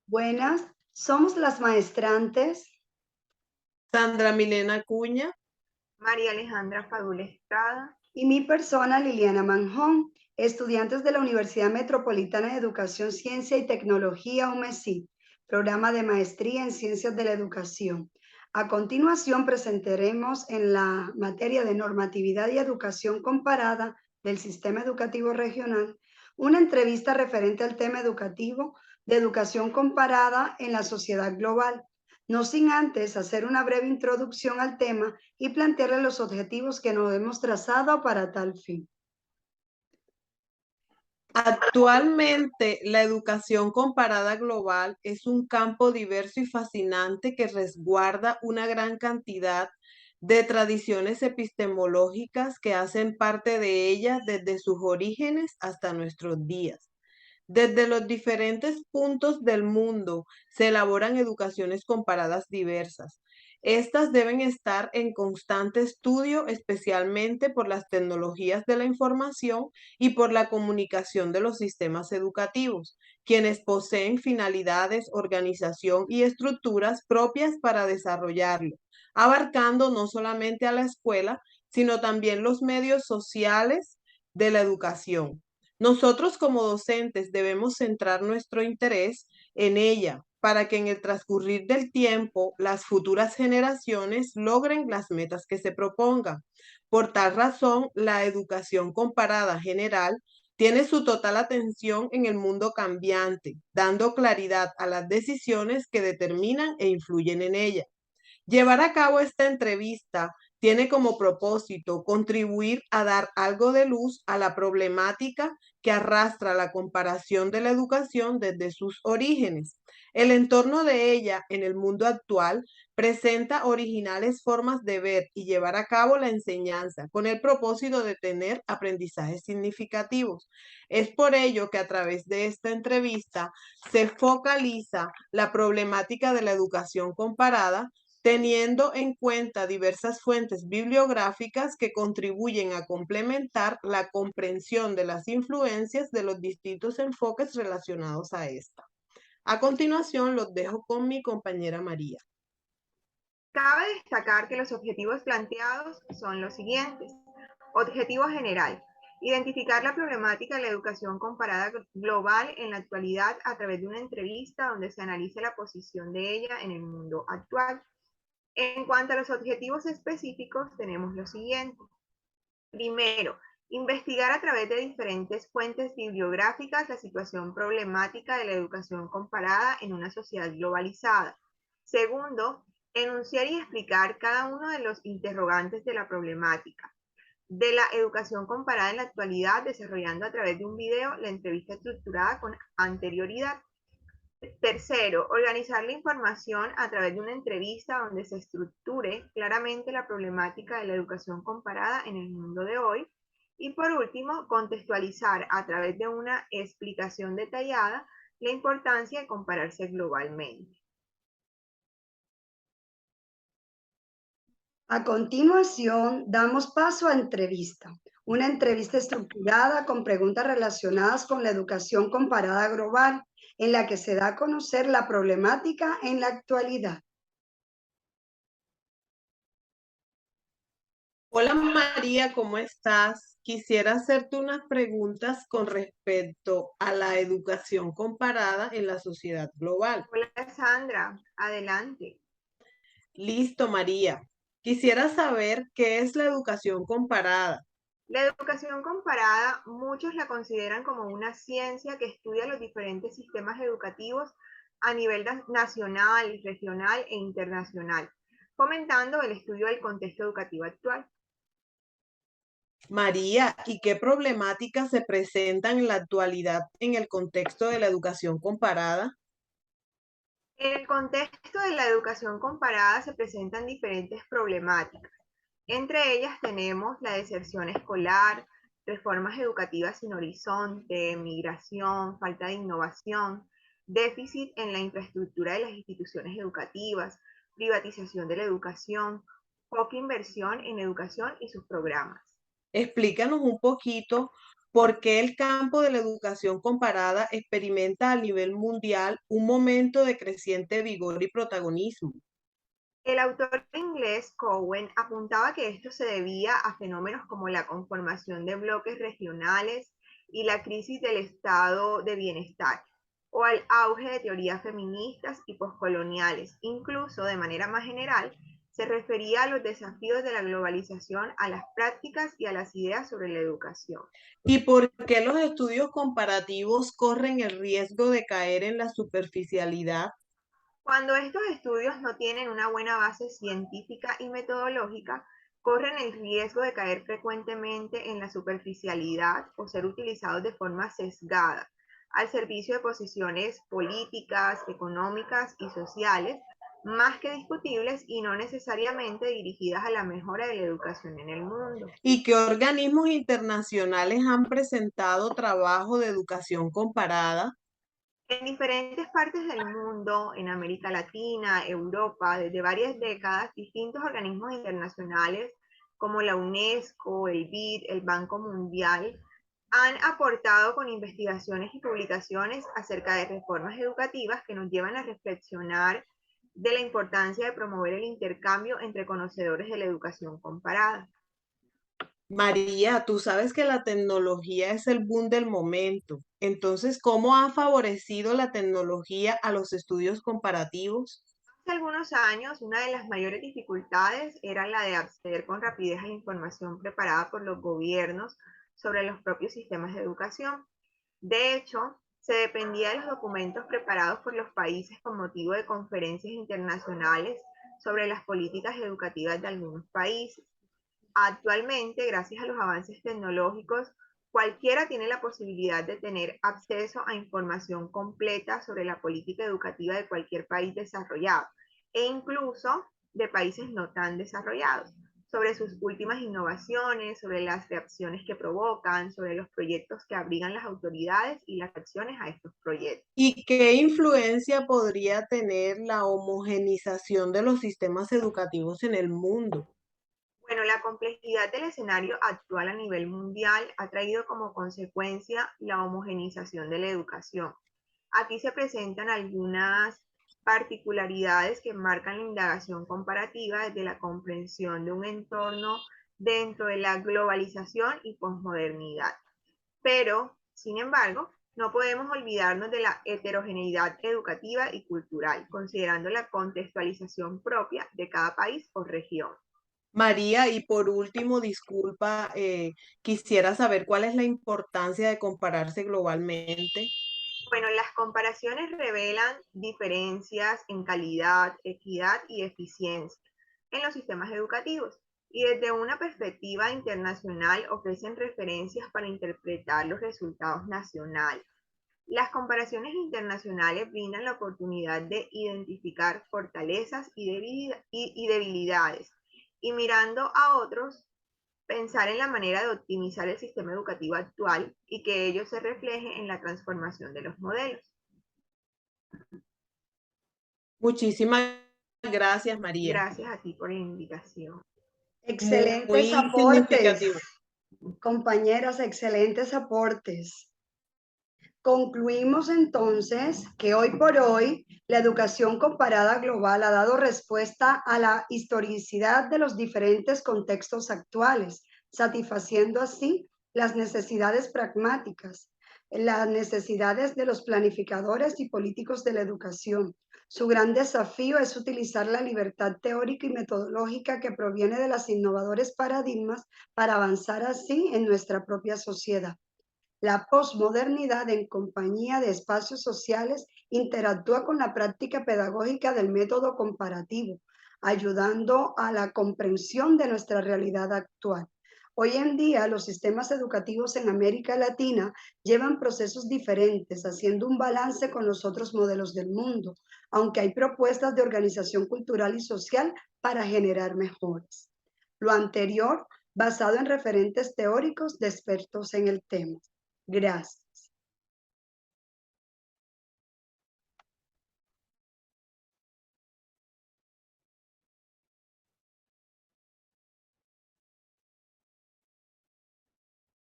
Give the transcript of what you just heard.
Buenas, somos las maestrantes Sandra Milena Cuña. María Alejandra Fadul Estrada. Y mi persona, Liliana Manjón, estudiantes de la Universidad Metropolitana de Educación, Ciencia y Tecnología, UMESIT, programa de maestría en Ciencias de la Educación. A continuación presentaremos en la materia de normatividad y educación comparada del sistema educativo regional una entrevista referente al tema educativo de educación comparada en la sociedad global, no sin antes hacer una breve introducción al tema y plantearle los objetivos que nos hemos trazado para tal fin. Actualmente, la educación comparada global es un campo diverso y fascinante que resguarda una gran cantidad de tradiciones epistemológicas que hacen parte de ella desde sus orígenes hasta nuestros días. Desde los diferentes puntos del mundo se elaboran educaciones comparadas diversas. Estas deben estar en constante estudio, especialmente por las tecnologías de la información y por la comunicación de los sistemas educativos, quienes poseen finalidades, organización y estructuras propias para desarrollarlo, abarcando no solamente a la escuela, sino también los medios sociales de la educación. Nosotros como docentes debemos centrar nuestro interés en ella para que en el transcurrir del tiempo las futuras generaciones logren las metas que se propongan. Por tal razón, la educación comparada general tiene su total atención en el mundo cambiante, dando claridad a las decisiones que determinan e influyen en ella. Llevar a cabo esta entrevista tiene como propósito contribuir a dar algo de luz a la problemática que arrastra la comparación de la educación desde sus orígenes. El entorno de ella en el mundo actual presenta originales formas de ver y llevar a cabo la enseñanza con el propósito de tener aprendizajes significativos. Es por ello que a través de esta entrevista se focaliza la problemática de la educación comparada, teniendo en cuenta diversas fuentes bibliográficas que contribuyen a complementar la comprensión de las influencias de los distintos enfoques relacionados a esta. A continuación, los dejo con mi compañera María. Cabe destacar que los objetivos planteados son los siguientes. Objetivo general: identificar la problemática de la educación comparada global en la actualidad a través de una entrevista donde se analice la posición de ella en el mundo actual. En cuanto a los objetivos específicos, tenemos lo siguiente. Primero, investigar a través de diferentes fuentes bibliográficas la situación problemática de la educación comparada en una sociedad globalizada. Segundo, enunciar y explicar cada uno de los interrogantes de la problemática de la educación comparada en la actualidad, desarrollando a través de un video la entrevista estructurada con anterioridad. Tercero, organizar la información a través de una entrevista donde se estructure claramente la problemática de la educación comparada en el mundo de hoy. Y por último, contextualizar a través de una explicación detallada la importancia de compararse globalmente. A continuación, damos paso a entrevista. Una entrevista estructurada con preguntas relacionadas con la educación comparada global, en la que se da a conocer la problemática en la actualidad. Hola María, ¿cómo estás? Quisiera hacerte unas preguntas con respecto a la educación comparada en la sociedad global. Hola Sandra, adelante. Listo, María. Quisiera saber qué es la educación comparada. La educación comparada, muchos la consideran como una ciencia que estudia los diferentes sistemas educativos a nivel nacional, regional e internacional, fomentando el estudio del contexto educativo actual. María, ¿y qué problemáticas se presentan en la actualidad en el contexto de la educación comparada? En el contexto de la educación comparada se presentan diferentes problemáticas. Entre ellas tenemos la deserción escolar, reformas educativas sin horizonte, migración, falta de innovación, déficit en la infraestructura de las instituciones educativas, privatización de la educación, poca inversión en educación y sus programas. Explícanos un poquito ¿Por qué el campo de la educación comparada experimenta a nivel mundial un momento de creciente vigor y protagonismo? El autor inglés Cowen apuntaba que esto se debía a fenómenos como la conformación de bloques regionales y la crisis del estado de bienestar, o al auge de teorías feministas y poscoloniales. Incluso, de manera más general, se refería a los desafíos de la globalización, a las prácticas y a las ideas sobre la educación. ¿Y por qué los estudios comparativos corren el riesgo de caer en la superficialidad? Cuando estos estudios no tienen una buena base científica y metodológica, corren el riesgo de caer frecuentemente en la superficialidad o ser utilizados de forma sesgada, al servicio de posiciones políticas, económicas y sociales, más que discutibles y no necesariamente dirigidas a la mejora de la educación en el mundo. ¿Y qué organismos internacionales han presentado trabajo de educación comparada? En diferentes partes del mundo, en América Latina, Europa, desde varias décadas, distintos organismos internacionales como la UNESCO, el BID, el Banco Mundial, han aportado con investigaciones y publicaciones acerca de reformas educativas que nos llevan a reflexionar de la importancia de promover el intercambio entre conocedores de la educación comparada. María, tú sabes que la tecnología es el boom del momento. Entonces, ¿cómo ha favorecido la tecnología a los estudios comparativos? Hace algunos años, una de las mayores dificultades era la de acceder con rapidez a la información preparada por los gobiernos sobre los propios sistemas de educación. De hecho, se dependía de los documentos preparados por los países con motivo de conferencias internacionales sobre las políticas educativas de algunos países. Actualmente, gracias a los avances tecnológicos, cualquiera tiene la posibilidad de tener acceso a información completa sobre la política educativa de cualquier país desarrollado e incluso de países no tan desarrollados, sobre sus últimas innovaciones, sobre las reacciones que provocan, sobre los proyectos que abrigan las autoridades y las acciones a estos proyectos. ¿Y qué influencia podría tener la homogenización de los sistemas educativos en el mundo? Bueno, la complejidad del escenario actual a nivel mundial ha traído como consecuencia la homogenización de la educación. Aquí se presentan algunas particularidades que marcan la indagación comparativa desde la comprensión de un entorno dentro de la globalización y posmodernidad. Pero, sin embargo, no podemos olvidarnos de la heterogeneidad educativa y cultural, considerando la contextualización propia de cada país o región. María, y por último, disculpa, quisiera saber cuál es la importancia de compararse globalmente. Bueno, las comparaciones revelan diferencias en calidad, equidad y eficiencia en los sistemas educativos y desde una perspectiva internacional ofrecen referencias para interpretar los resultados nacionales. Las comparaciones internacionales brindan la oportunidad de identificar fortalezas y debilidades y mirando a otros pensar en la manera de optimizar el sistema educativo actual y que ello se refleje en la transformación de los modelos. Muchísimas gracias, María. Gracias a ti por la invitación. Excelentes Muy aportes, significativo. compañeras, excelentes aportes. Concluimos entonces que hoy por hoy la educación comparada global ha dado respuesta a la historicidad de los diferentes contextos actuales, satisfaciendo así las necesidades pragmáticas, las necesidades de los planificadores y políticos de la educación. Su gran desafío es utilizar la libertad teórica y metodológica que proviene de los innovadores paradigmas para avanzar así en nuestra propia sociedad. La posmodernidad, en compañía de espacios sociales, interactúa con la práctica pedagógica del método comparativo, ayudando a la comprensión de nuestra realidad actual. Hoy en día, los sistemas educativos en América Latina llevan procesos diferentes, haciendo un balance con los otros modelos del mundo, aunque hay propuestas de organización cultural y social para generar mejoras. Lo anterior basado en referentes teóricos de expertos en el tema. Gracias.